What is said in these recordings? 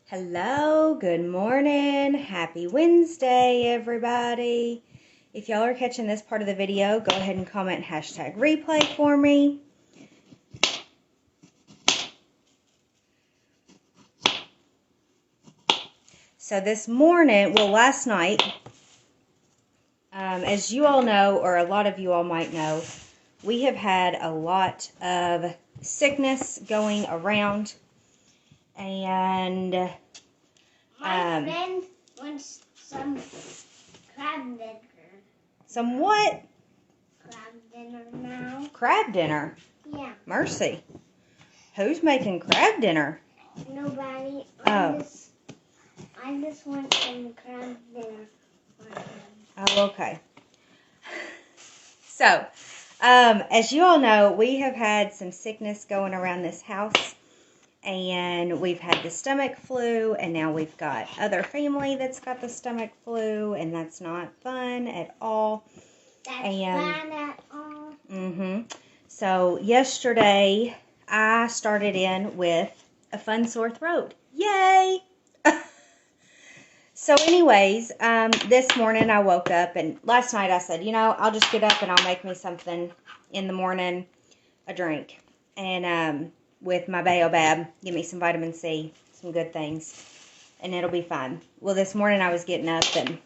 Hello, good morning, happy Wednesday, everybody. If y'all are catching this part of the video, go ahead and comment hashtag replay for me. So this morning, well, last night, as you all know, or a lot of you all might know, we have had a lot of sickness going around, and my friend wants some crab dinner. Some what? Crab dinner now. Crab dinner? Yeah. Mercy. Who's making crab dinner? Nobody. Oh. I just want some crab dinner for him. Oh, okay. So, as you all know, we have had some sickness going around this house. And we've had the stomach flu, and now we've got other family that's got the stomach flu, and that's not fun at all. Fun at all. So yesterday, I started in with a fun sore throat. Yay! So anyways, this morning I woke up, and last night I said, I'll just get up and I'll make me something in the morning, a drink. And, with my baobab, give me some vitamin C, some good things, and it'll be fine. Well, this morning I was getting up and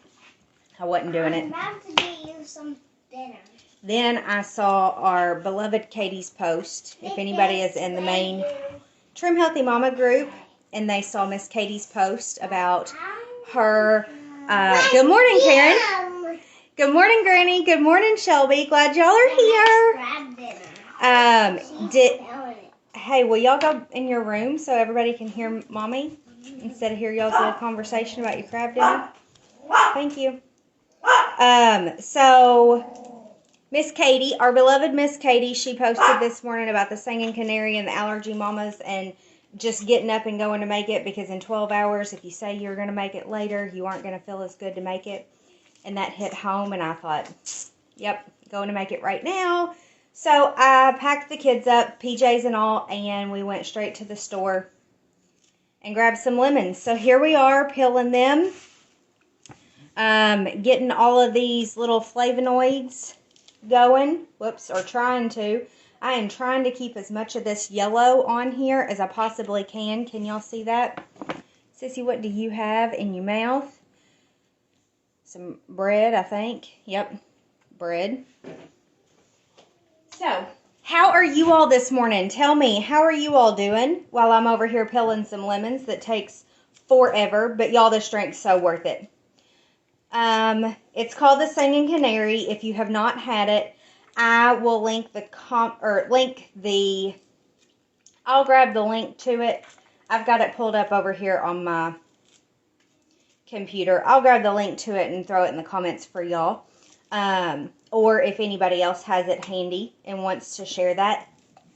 I wasn't doing it. I'm about to get you some dinner. Then I saw our beloved Katie's post. If anybody is in the main Trim Healthy Mama group, and they saw Miss Katie's post about her, good morning, Karen. Good morning, Granny. Good morning, Shelby. Glad y'all are here. Hey, will y'all go in your room so everybody can hear Mommy instead of hear y'all's little conversation about your crab dinner? Thank you. So Miss Katie, our beloved Miss Katie, she posted this morning about the singing canary and the allergy mamas and just getting up and going to make it, because in 12 hours, if you say you're going to make it later, you aren't going to feel as good to make it. And that hit home, and I thought, yep, going to make it right now. So I packed the kids up, PJs and all, and we went straight to the store and grabbed some lemons. So here we are, peeling them, getting all of these little flavonoids going. Whoops, or trying to. I am trying to keep as much of this yellow on here as I possibly can. Can y'all see that? Sissy, what do you have in your mouth? Some bread, I think. Yep, bread. So, how are you all this morning? Tell me, how are you all doing while I'm over here peeling some lemons that takes forever, but y'all, this drink's so worth it. It's called the Singing Canary. If you have not had it, I will link I'll grab the link to it. I've got it pulled up over here on my computer. I'll grab the link to it and throw it in the comments for y'all. Or if anybody else has it handy and wants to share that,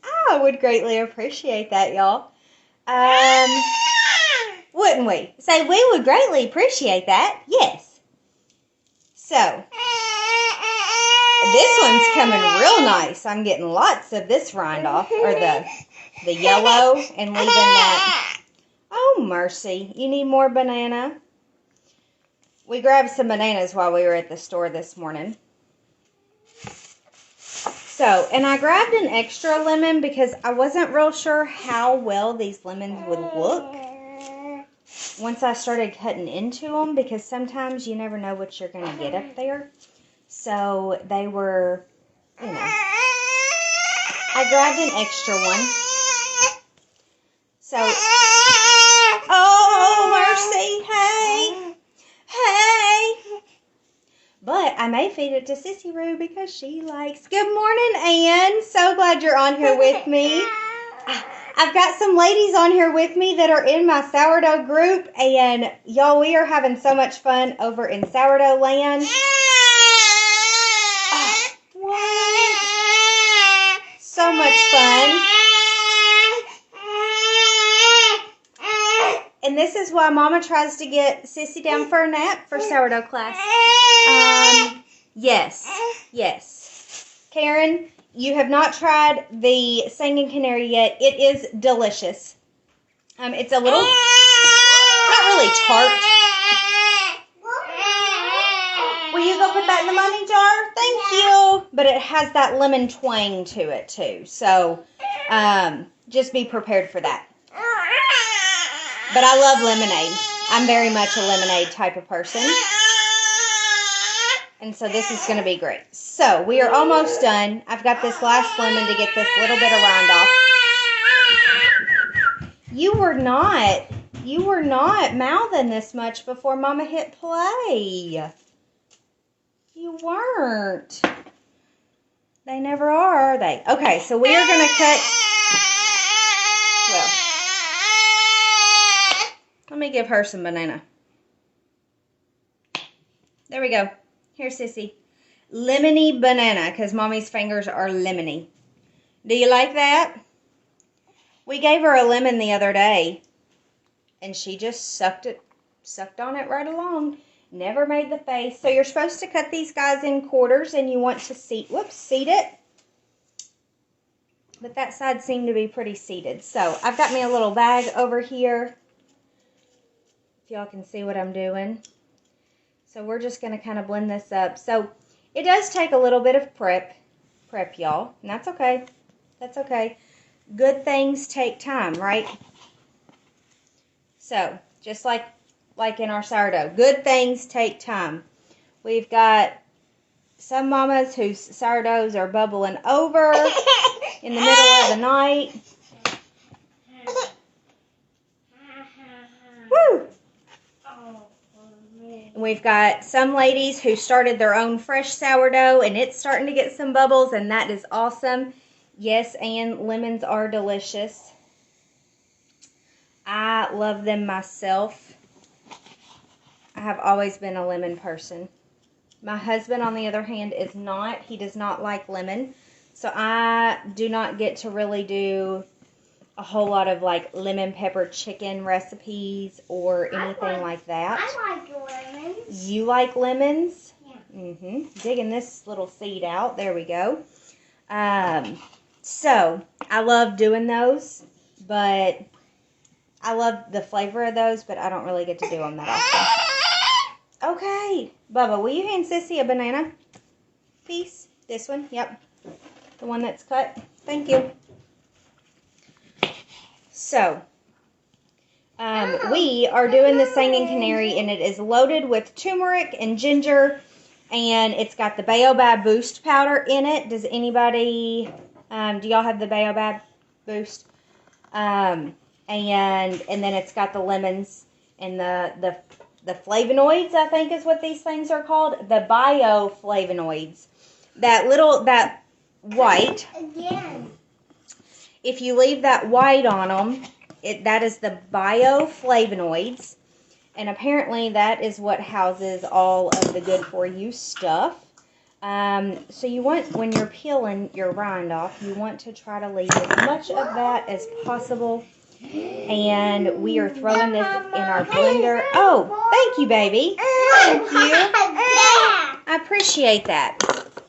I would greatly appreciate that, y'all. Wouldn't we? Say, we would greatly appreciate that. Yes. So, this one's coming real nice. I'm getting lots of this rind off, or the yellow, and leaving that. Oh, mercy. You need more banana? We grabbed some bananas while we were at the store this morning. So, and I grabbed an extra lemon because I wasn't real sure how well these lemons would look once I started cutting into them, because sometimes you never know what you're going to get up there. So, they were, I grabbed an extra one. So, oh, mercy, hey. But I may feed it to Sissy Roo because she likes. Good morning, Ann. So glad you're on here with me. I've got some ladies on here with me that are in my sourdough group. And y'all, we are having so much fun over in sourdough land. What? So much fun. And this is why Mama tries to get Sissy down for a nap for sourdough class. Yes. Karen, you have not tried the Singing Canary yet. It is delicious. It's a little... really tart. Will you go put that in the money jar? Thank you. But it has that lemon twang to it too. So just be prepared for that. But I love lemonade. I'm very much a lemonade type of person. And so this is going to be great. So we are almost done. I've got this last lemon to get this little bit of rind off. You were not mouthing this much before Mama hit play. You weren't. They never are they? Okay, so we are going to cut. Well, let me give her some banana. There we go. Here, sissy. Lemony banana, because Mommy's fingers are lemony. Do you like that? We gave her a lemon the other day, and she just sucked on it right along. Never made the face. So you're supposed to cut these guys in quarters, and you want to seed it. But that side seemed to be pretty seeded. So I've got me a little bag over here. If y'all can see what I'm doing. So we're just going to kind of blend this up. So it does take a little bit of prep, y'all. And that's okay. That's okay. Good things take time, right? So just like in our sourdough, good things take time. We've got some mamas whose sourdoughs are bubbling over in the middle of the night. Woo! And we've got some ladies who started their own fresh sourdough, and it's starting to get some bubbles, and that is awesome. Yes, and lemons are delicious. I love them myself. I have always been a lemon person. My husband, on the other hand, is not. He does not like lemon. So I do not get to really do a whole lot of like lemon pepper chicken recipes or anything like that. I like lemons. You like lemons? Yeah. Digging this little seed out. There we go. So I love doing those, but I love the flavor of those, but I don't really get to do them that often. Okay. Bubba, will you hand Sissy a banana piece? This one? Yep. The one that's cut. Thank you. So, we are doing the Singing Canary, and it is loaded with turmeric and ginger, and it's got the Baobab Boost powder in it. Does anybody, do y'all have the Baobab Boost? And then it's got the lemons and the flavonoids, I think is what these things are called. The bioflavonoids. That white. Again. If you leave that white on them, that is the bioflavonoids. And apparently that is what houses all of the good for you stuff. So you want, when you're peeling your rind off, you want to try to leave as much of that as possible. And we are throwing this in our blender. Oh, thank you, baby. Thank you. I appreciate that.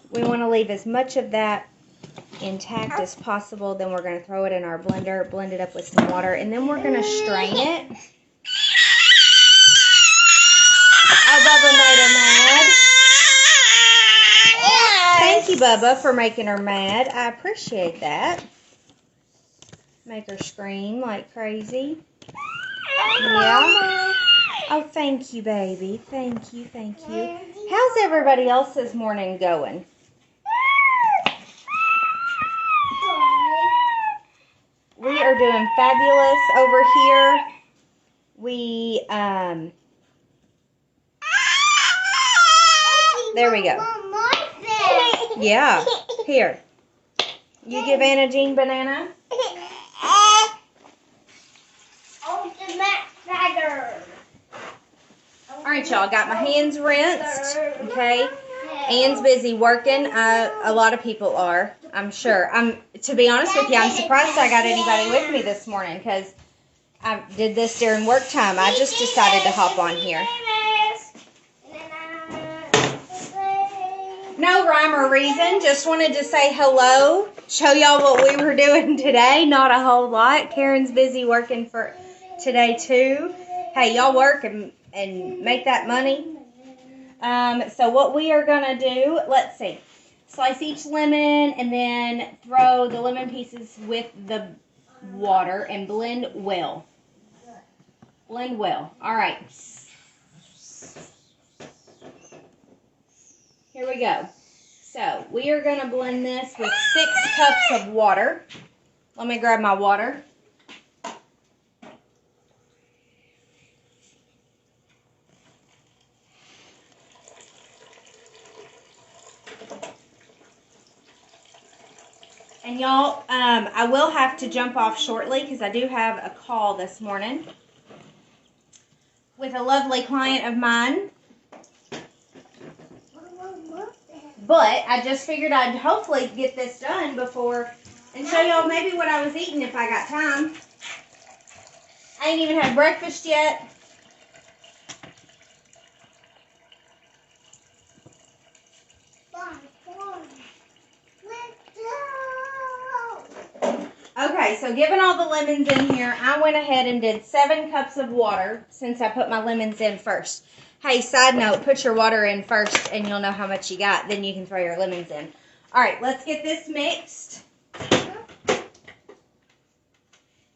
We want to leave as much of that intact as possible. Then we're going to throw it in our blender, blend it up with some water, and then we're going to strain it. Oh, Bubba made her mad. Thank you, Bubba, for making her mad. I appreciate that. Make her scream like crazy. Yeah. Oh, thank you, baby. Thank you, thank you. How's everybody else's morning going? We are doing fabulous over here. There we go. Yeah. Here. You give Anna Jean banana. All right, y'all. Got my hands rinsed. Okay. Anne's busy working. A lot of people are, I'm sure. To be honest with you, I'm surprised I got anybody with me this morning because I did this during work time. I just decided to hop on here. No rhyme or reason. Just wanted to say hello. Show y'all what we were doing today. Not a whole lot. Karen's busy working for today too. hey, y'all work and make that money. So what we are going to do, let's see. Slice each lemon and then throw the lemon pieces with the water and blend well. Blend well. All right. Here we go. So we are going to blend this with 6 cups of water. Let me grab my water. And y'all, I will have to jump off shortly because I do have a call this morning with a lovely client of mine. But I just figured I'd hopefully get this done before and show y'all maybe what I was eating if I got time. I ain't even had breakfast yet. Okay, so given all the lemons in here, I went ahead and did 7 cups of water since I put my lemons in first. Hey, side note, put your water in first and you'll know how much you got. Then you can throw your lemons in. All right, let's get this mixed.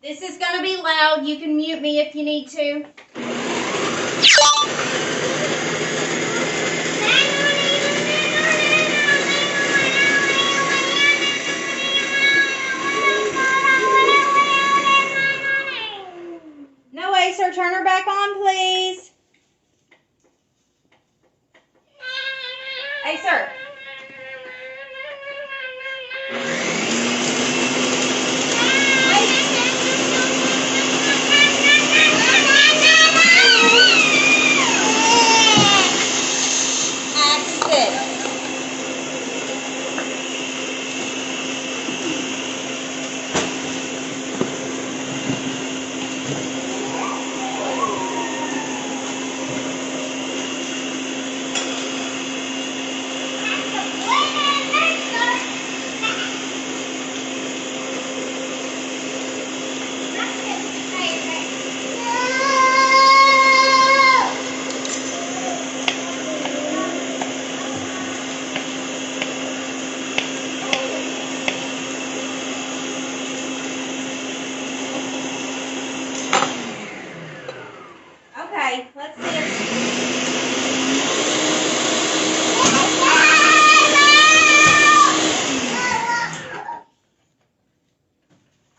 This is going to be loud. You can mute me if you need to. No way, sir. Turn her back on, please. Hey, sir. Okay, let's see if...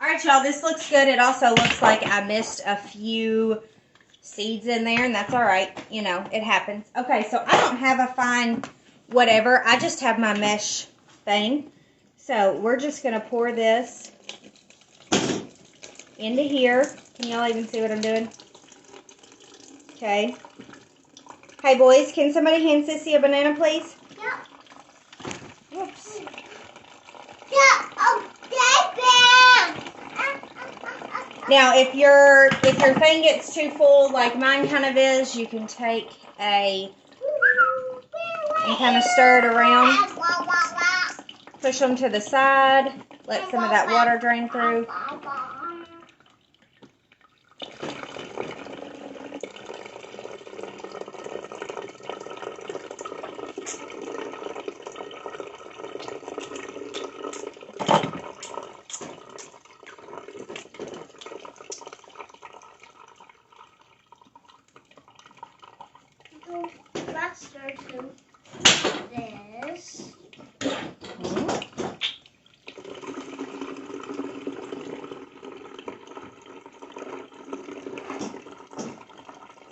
Alright, y'all, this looks good. It also looks like I missed a few seeds in there, and that's alright. You know, it happens. Okay, so I don't have a fine whatever. I just have my mesh thing. So we're just going to pour this into here. Can y'all even see what I'm doing? Okay. Hey, boys, can somebody hand Sissy a banana, please? Yeah. Whoops. Yeah. Oh, Now, if your thing gets too full, like mine kind of is, you can take and kind of stir it around. Push them to the side. Let some of that water drain through. Let's start to this.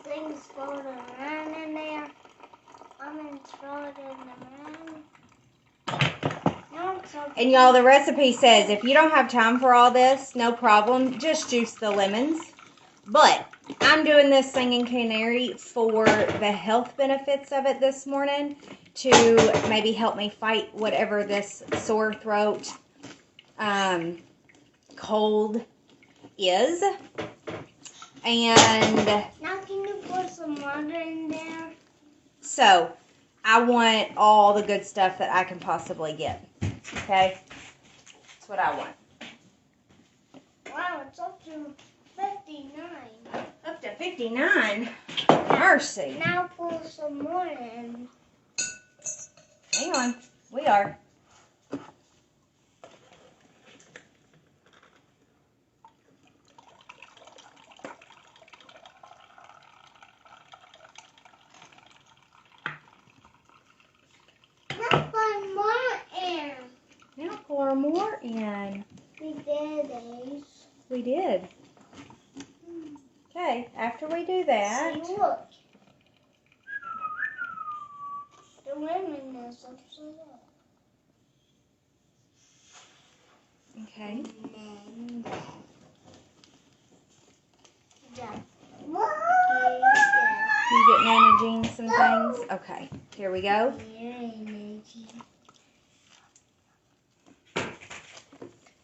Things floating around in there. Lemons floating around. And y'all, the recipe says if you don't have time for all this, no problem. Just juice the lemons. But I'm doing this singing Canary for the health benefits of it this morning to maybe help me fight whatever this sore throat, cold is. And now can you put some water in there? So I want all the good stuff that I can possibly get. Okay? That's what I want. Wow, it's up to 59. Up to 59. Mercy. Now pour some more in. Hang on. We are. Now pour more in. Now pour more in. We did, Ace. We did. Okay, after we do that. See, look. The lemon is upside up. Okay. And then You get Nana Jean some things? Okay, here we go.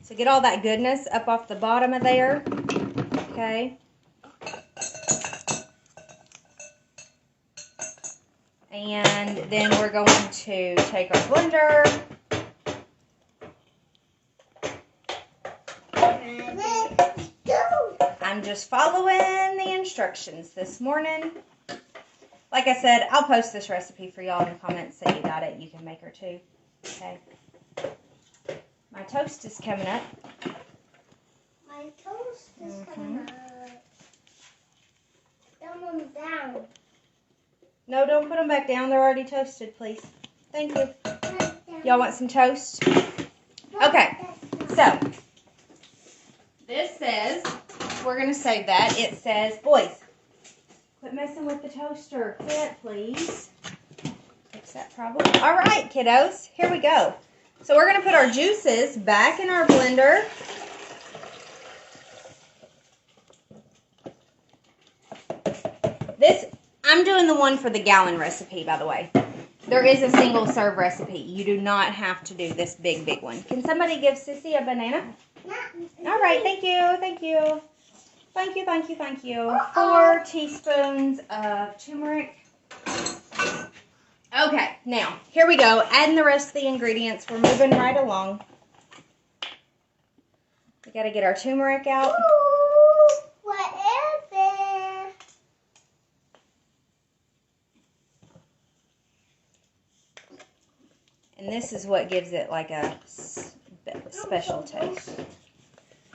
So get all that goodness up off the bottom of there. Okay. And then we're going to take our blender. I'm just following the instructions this morning. Like I said, I'll post this recipe for y'all in the comments so you got it. You can make her too. Okay. My toast is coming up. My toast is coming up. Dumb them down. No, don't put them back down. They're already toasted, please. Thank you. Y'all want some toast? Okay. So, this says, we're going to save that. It says, boys, quit messing with the toaster. Quit, please. Fix that problem. All right, kiddos. Here we go. So we're going to put our juices back in our blender. I'm doing the one for the gallon recipe, by the way. There is a single serve recipe. You do not have to do this big one. Can somebody give Sissy a banana? All right, thank you, thank you. Thank you, thank you, thank you. 4 teaspoons of turmeric. Okay, now, here we go. Adding the rest of the ingredients. We're moving right along. We got to get our turmeric out. Ooh, what is it? And this is what gives it like a special taste.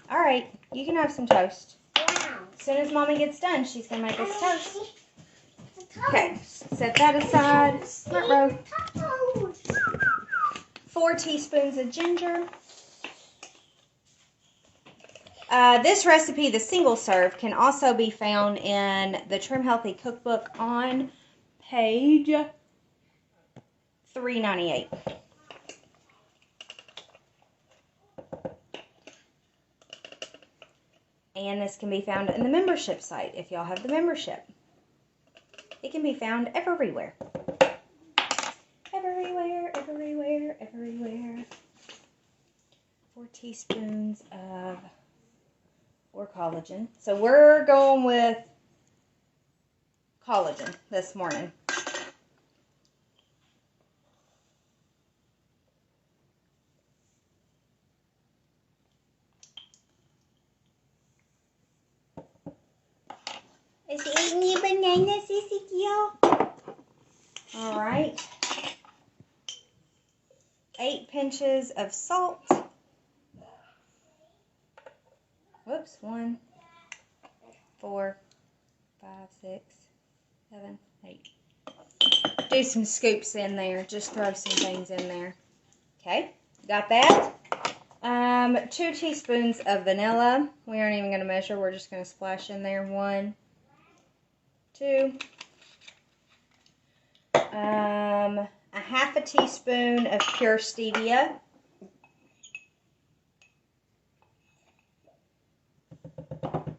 All right, you can have some toast. Wow. As soon as Mommy gets done, she's going to make us toast. Okay, set that aside. Front row. 4 teaspoons of ginger. This recipe, the single serve, can also be found in the Trim Healthy Cookbook on page 398. And this can be found in the membership site if y'all have the membership. It can be found everywhere. Everywhere, everywhere, everywhere. 4 teaspoons of collagen. So we're going with collagen this morning. Is he eating your banana, Ezekiel? All right. 8 pinches of salt. Whoops. 1, 4, 5, 6, 7, 8. Do some scoops in there. Just throw some things in there. Okay. Got that? 2 teaspoons of vanilla. We aren't even going to measure. We're just going to splash in there. 1, 2. A half a teaspoon of pure stevia.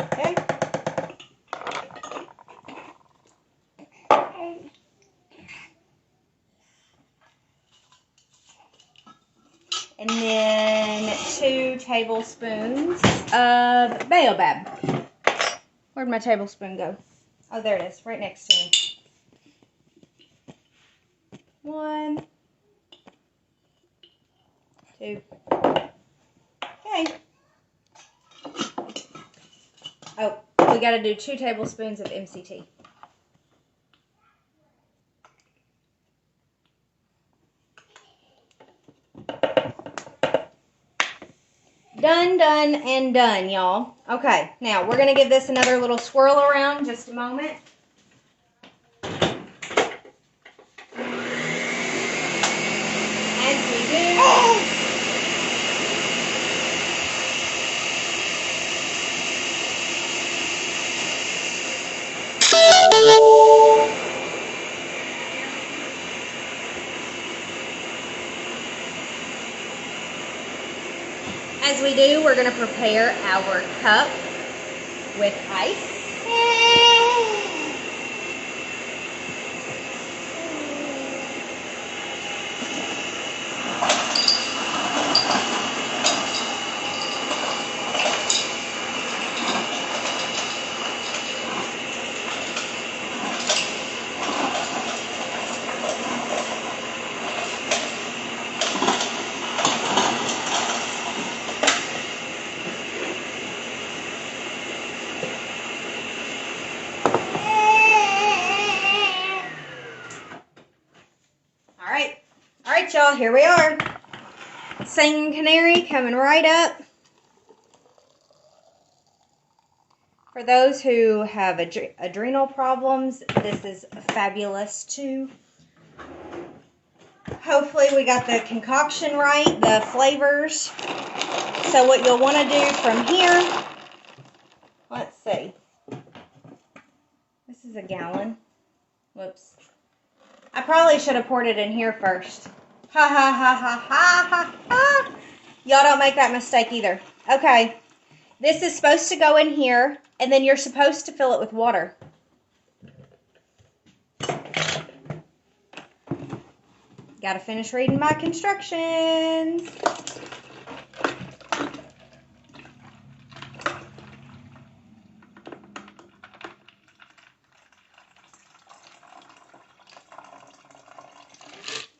Okay. And then 2 tablespoons of baobab. Where'd my tablespoon go? Oh, there it is, right next to me. 1, 2. Okay. Oh, we got to do 2 tablespoons of MCT. Done, done, and done, y'all. Okay, now we're going to give this another little swirl around just a moment. As we do. As we do, we're going to prepare our cup with ice. All right, y'all, here we are. Singing Canary coming right up. For those who have adrenal problems, this is fabulous too. Hopefully we got the concoction right, the flavors. So what you'll want to do from here, let's see. This is a gallon. Whoops. I probably should have poured it in here first. Ha ha ha ha ha ha ha. Y'all don't make that mistake either. Okay. This is supposed to go in here, and then you're supposed to fill it with water. Gotta finish reading my instructions.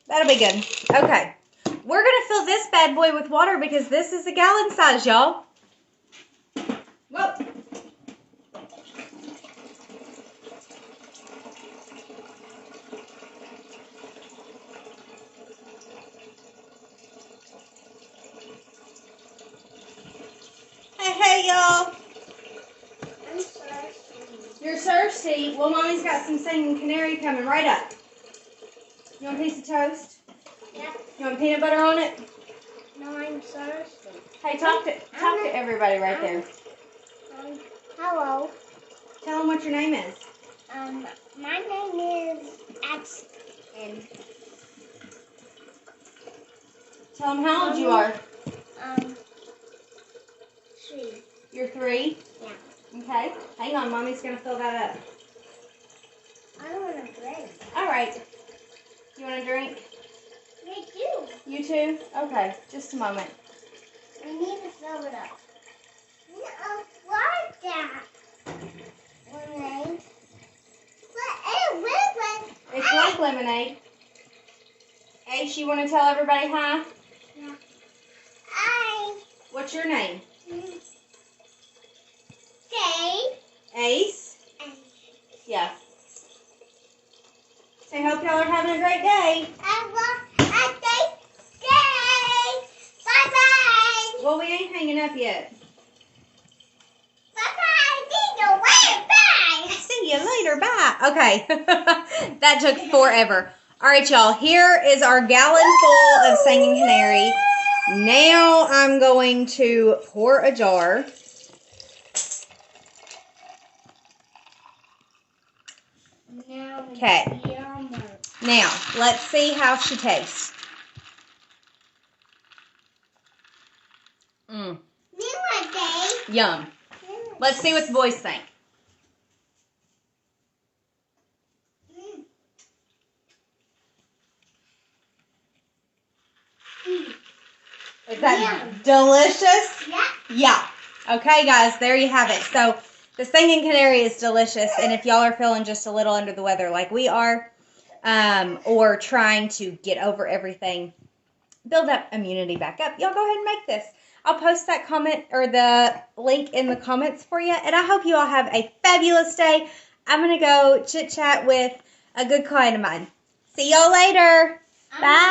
That'll be good. Okay. We're going to fill this bad boy with water because this is a gallon size, y'all. Whoa. Hey, y'all. I'm thirsty. You're thirsty? Well, Mommy's got some singing Canary coming right up. You want a piece of toast? Yeah. You want peanut butter on it? No, I'm thirsty. Hey, talk to everybody right there. Hello. Tell them what your name is. My name is Axton. Tell them how old you are. 3. You're 3? Yeah. Okay. Hang on, Mommy's going to fill that up. I don't want to drink. All right. You want a drink? Me too. You too? Okay. Just a moment. I need to fill it up. No, what's that? Lemonade. It's like lemonade. Ace, you want to tell everybody hi? Yeah. Hi. What's your name? Say. Ace? Yeah. Say, hope y'all are having a great day. I want a day. Bye-bye. Well, we ain't hanging up yet. Bye-bye. See you later. Bye. See you later. Bye. Okay. That took forever. All right, y'all. Here is our gallon full of Singing Canary. Now I'm going to pour a jar. Okay. Now, let's see how she tastes. Yum. Let's see what the boys think. Is that delicious? Yeah. Yeah. Okay, guys, there you have it. So, the Singing Canary is delicious, and if y'all are feeling just a little under the weather like we are, or trying to get over everything, build that immunity back up, y'all go ahead and make this. I'll post that comment or the link in the comments for you. And I hope you all have a fabulous day. I'm going to go chit-chat with a good client of mine. See y'all later. Bye.